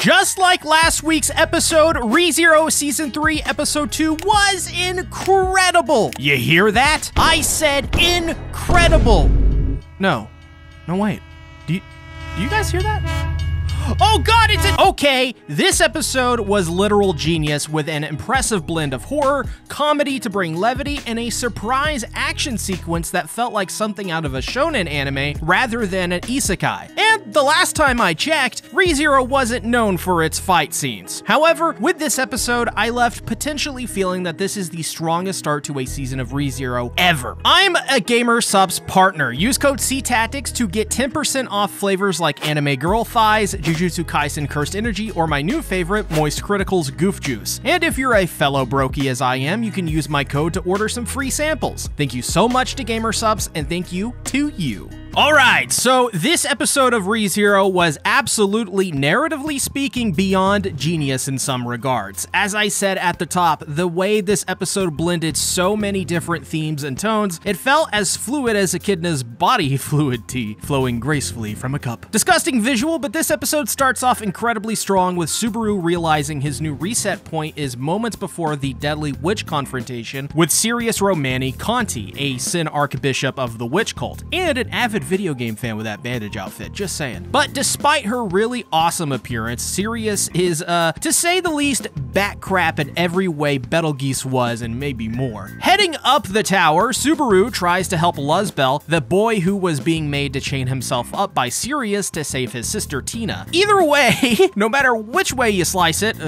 Just like last week's episode, ReZero Season 3 Episode 2 was incredible. You hear that? I said incredible. No, wait. Do you guys hear that? Oh God, okay, this episode was literal genius with an impressive blend of horror, comedy to bring levity, and a surprise action sequence that felt like something out of a shonen anime rather than an isekai. And the last time I checked, ReZero wasn't known for its fight scenes. However, with this episode, I left potentially feeling that this is the strongest start to a season of ReZero ever. I'm a Gamer Subs partner. Use code CTactics to get 10% off flavors like Anime Girl Thighs, Jujutsu Kaisen Cursed Energy, or my new favorite, Moist Critical's Goof Juice. And if you're a fellow brokey as I am, you can use my code to order some free samples. Thank you so much to Gamer Subs, and thank you to you. Alright, so this episode of ReZero was absolutely, narratively speaking, beyond genius in some regards. As I said at the top, the way this episode blended so many different themes and tones, it felt as fluid as Echidna's body fluid tea flowing gracefully from a cup. Disgusting visual, but this episode starts off incredibly strong with Subaru realizing his new reset point is moments before the deadly witch confrontation with Sirius Romani Conti, a Sin Archbishop of the witch cult, and an avid video game fan with that bandage outfit, just saying. But despite her really awesome appearance, Sirius is, to say the least, bat crap in every way Betelgeuse was and maybe more. Heading up the tower, Subaru tries to help Luzbel, the boy who was being made to chain himself up by Sirius to save his sister Tina. Either way, no matter which way you slice it,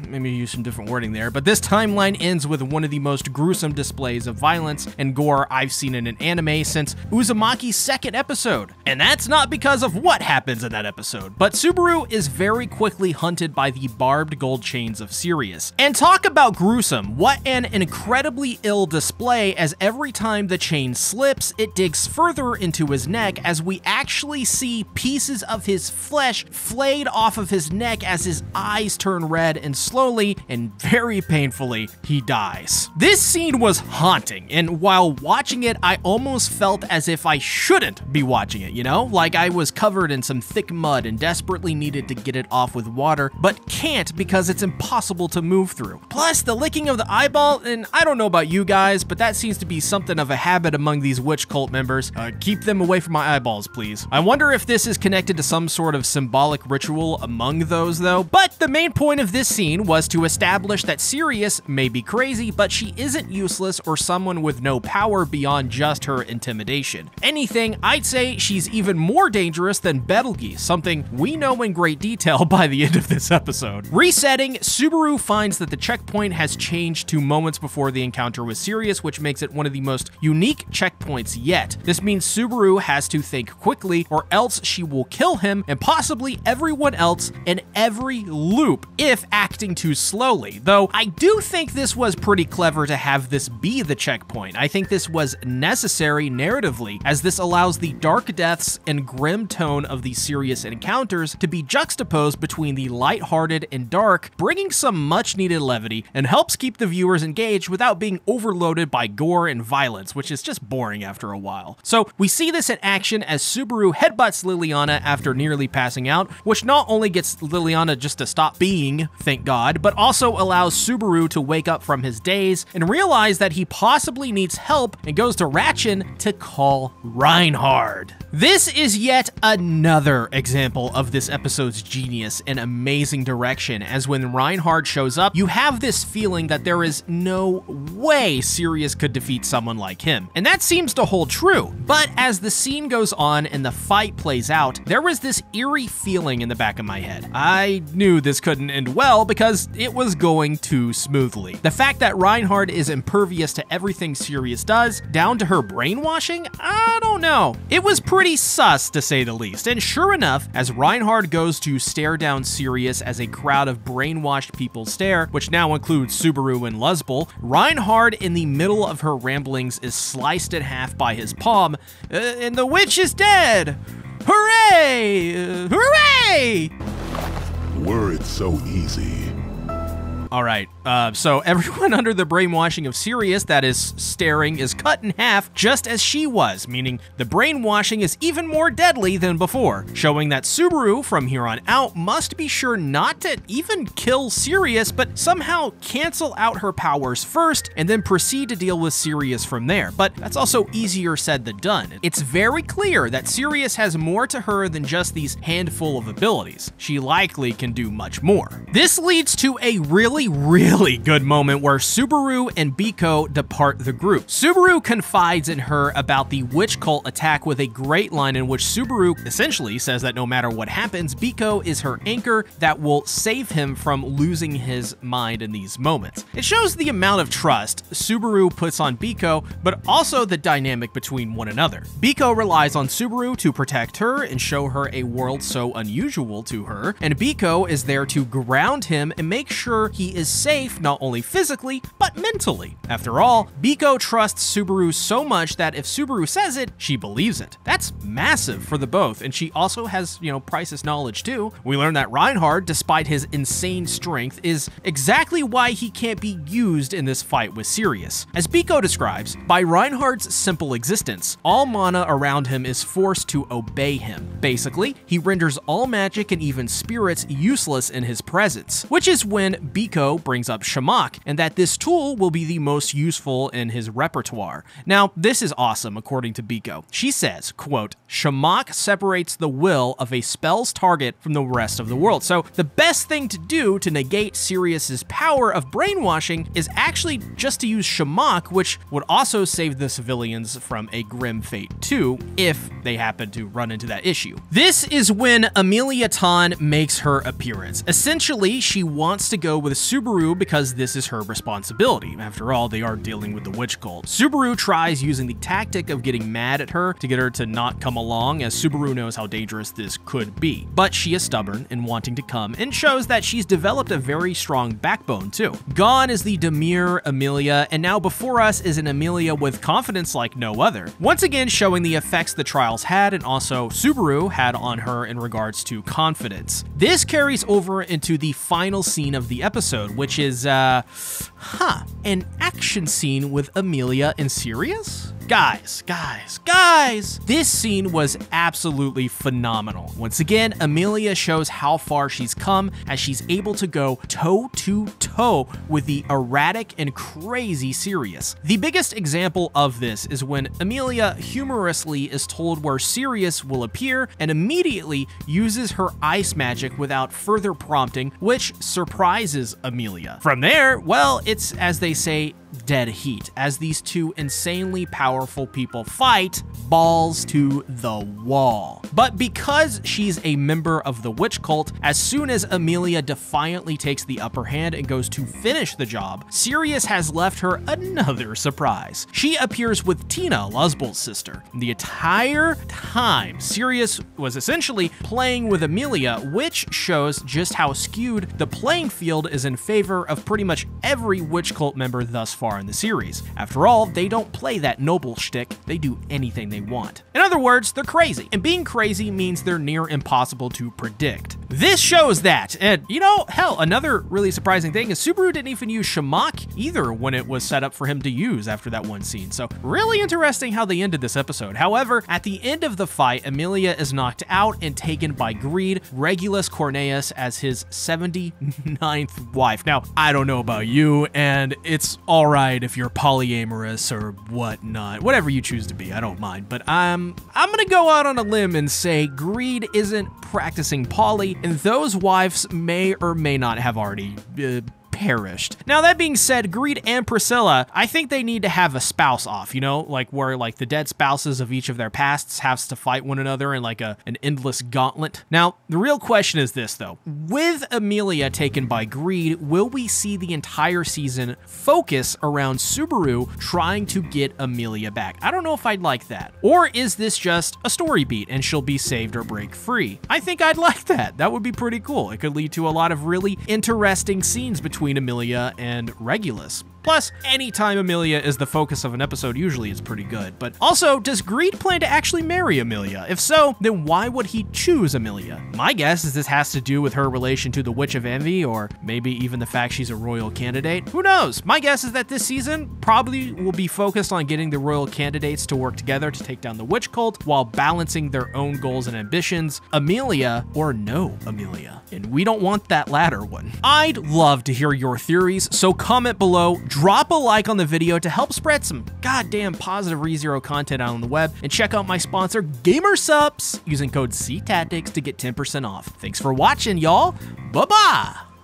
maybe use some different wording there, but this timeline ends with one of the most gruesome displays of violence and gore I've seen in an anime since Uzumaki's second episode. And that's not because of what happens in that episode, but Subaru is very quickly hunted by the barbed gold chains of Sirius. And talk about gruesome, what an incredibly ill display, as every time the chain slips, it digs further into his neck as we actually see pieces of his flesh flayed off of his neck as his eyes turn red, and slowly and very painfully, he dies. This scene was haunting, and while watching it, I almost felt as if I shouldn't be watching it, you know? Like I was covered in some thick mud and desperately needed to get it off with water, but can't because it's impossible to move through. Plus, the licking of the eyeball, and I don't know about you guys, but that seems to be something of a habit among these witch cult members. Keep them away from my eyeballs, please. I wonder if this is connected to some sort of symbolic ritual among those, though. But the main point of this scene was to establish that Sirius may be crazy, but she isn't useless or someone with no power beyond just her intimidation. Anything, I'd say she's even more dangerous than Betelgeuse, something we know in great detail by the end of this episode. Resetting, Subaru finds that the checkpoint has changed to moments before the encounter with Sirius, which makes it one of the most unique checkpoints yet. This means Subaru has to think quickly, or else she will kill him and possibly everyone else in every loop if acting too slowly. Though I do think this was pretty clever to have this be the checkpoint. I think this was necessary narratively, as this allows the dark deaths and grim tone of the Sirius encounters to be juxtaposed between the lighthearted and dark, bringing some much needed levity, and helps keep the viewers engaged without being overloaded by gore and violence, which is just boring after a while. So we see this in action as Subaru headbutts Liliana after nearly passing out, which not only gets Liliana just to stop being, thank God, but also allows Subaru to wake up from his daze and realize that he possibly needs help, and goes to Ratchin to call Reinhard. This is yet another example of this episode's genius and amazing direction, as when Reinhard shows up, you have this feeling that there is no way Sirius could defeat someone like him. And that seems to hold true, but as the scene goes on and the fight plays out, there was this eerie feeling in the back of my head. I knew this couldn't end well because it was going too smoothly. The fact that Reinhard is impervious to everything Sirius does, down to her brainwashing, I don't know. It was pretty sus, to say the least, and sure enough, as Reinhard goes to stare down Sirius as a crowd of brainwashed people stare, which now includes Subaru and Luzbel, Reinhard, in the middle of her ramblings, is sliced in half by his palm, and the witch is dead! Hooray! Hooray! Were it so easy, All right, so everyone under the brainwashing of Sirius that is staring is cut in half just as she was, meaning the brainwashing is even more deadly than before, showing that Subaru from here on out must be sure not to even kill Sirius, but somehow cancel out her powers first and then proceed to deal with Sirius from there. But that's also easier said than done. It's very clear that Sirius has more to her than just these handful of abilities. She likely can do much more. This leads to a really good moment where Subaru and Biko depart the group. Subaru confides in her about the witch cult attack with a great line in which Subaru essentially says that no matter what happens, Biko is her anchor that will save him from losing his mind in these moments. It shows the amount of trust Subaru puts on Biko, but also the dynamic between one another. Biko relies on Subaru to protect her and show her a world so unusual to her, and Biko is there to ground him and make sure he is safe not only physically, but mentally. After all, Biko trusts Subaru so much that if Subaru says it, she believes it. That's massive for the both, and she also has, Price's knowledge too. We learn that Reinhard, despite his insane strength, is exactly why he can't be used in this fight with Sirius. As Biko describes, by Reinhard's simple existence, all mana around him is forced to obey him. Basically, he renders all magic and even spirits useless in his presence, which is when Biko brings up Shamak, and that this tool will be the most useful in his repertoire. Now, this is awesome, according to Biko. She says, quote, Shamak separates the will of a spell's target from the rest of the world. So the best thing to do to negate Sirius's power of brainwashing is actually just to use Shamak, which would also save the civilians from a grim fate too, if they happen to run into that issue. This is when Amelia Tan makes her appearance. Essentially, she wants to go with Subaru because this is her responsibility. After all, they are dealing with the witch cult. Subaru tries using the tactic of getting mad at her to get her to not come along, as Subaru knows how dangerous this could be. But she is stubborn in wanting to come and shows that she's developed a very strong backbone too. Gone is the demure Amelia, and now before us is an Amelia with confidence like no other. Once again showing the effects the trials had and also Subaru had on her in regards to confidence. This carries over into the final scene of the episode, which is, an action scene with Amelia and Sirius? Guys, this scene was absolutely phenomenal. Once again, Amelia shows how far she's come as she's able to go toe-to-toe with the erratic and crazy Sirius. The biggest example of this is when Amelia humorously is told where Sirius will appear and immediately uses her ice magic without further prompting, which surprises Amelia. From there, well, it's, as they say, dead heat, as these two insanely powerful people fight balls to the wall. But because she's a member of the witch cult, as soon as Amelia defiantly takes the upper hand and goes to finish the job, Sirius has left her another surprise. She appears with Tina, Luzbolt's sister. The entire time, Sirius was essentially playing with Amelia, which shows just how skewed the playing field is in favor of pretty much every witch cult member thus far in the series. After all, they don't play that noble shtick, they do anything they want. In other words, they're crazy, and being crazy means they're near impossible to predict. This shows that, and hell, another really surprising thing is Subaru didn't even use Shamak either when it was set up for him to use after that one scene, so really interesting how they ended this episode. However, at the end of the fight, Amelia is knocked out and taken by Greed, Regulus Corneus as his 79th wife. Now, I don't know about you, and it's alright if you're polyamorous or whatnot, whatever you choose to be, I don't mind, but I'm gonna go out on a limb and say Greed isn't practicing poly, and those wives may or may not have already perished. Now, that being said, Greed and Priscilla, I think they need to have a spouse off, like where the dead spouses of each of their pasts has to fight one another in like an endless gauntlet. Now, the real question is this though. With Amelia taken by Greed, will we see the entire season focus around Subaru trying to get Amelia back? I don't know if I'd like that. Or is this just a story beat and she'll be saved or break free? I think I'd like that. That would be pretty cool. It could lead to a lot of really interesting scenes between Amelia and Regulus. Plus, anytime Amelia is the focus of an episode, usually it's pretty good. But also, does Greed plan to actually marry Amelia? If so, then why would he choose Amelia? My guess is this has to do with her relation to the Witch of Envy, or maybe even the fact she's a royal candidate. Who knows? My guess is that this season probably will be focused on getting the royal candidates to work together to take down the witch cult while balancing their own goals and ambitions. Amelia or no Amelia. And we don't want that latter one. I'd love to hear your theories, so comment below, drop a like on the video to help spread some goddamn positive ReZero content out on the web, and check out my sponsor, GamerSupps, using code CTactics to get 10% off. Thanks for watching, y'all. Bye-bye.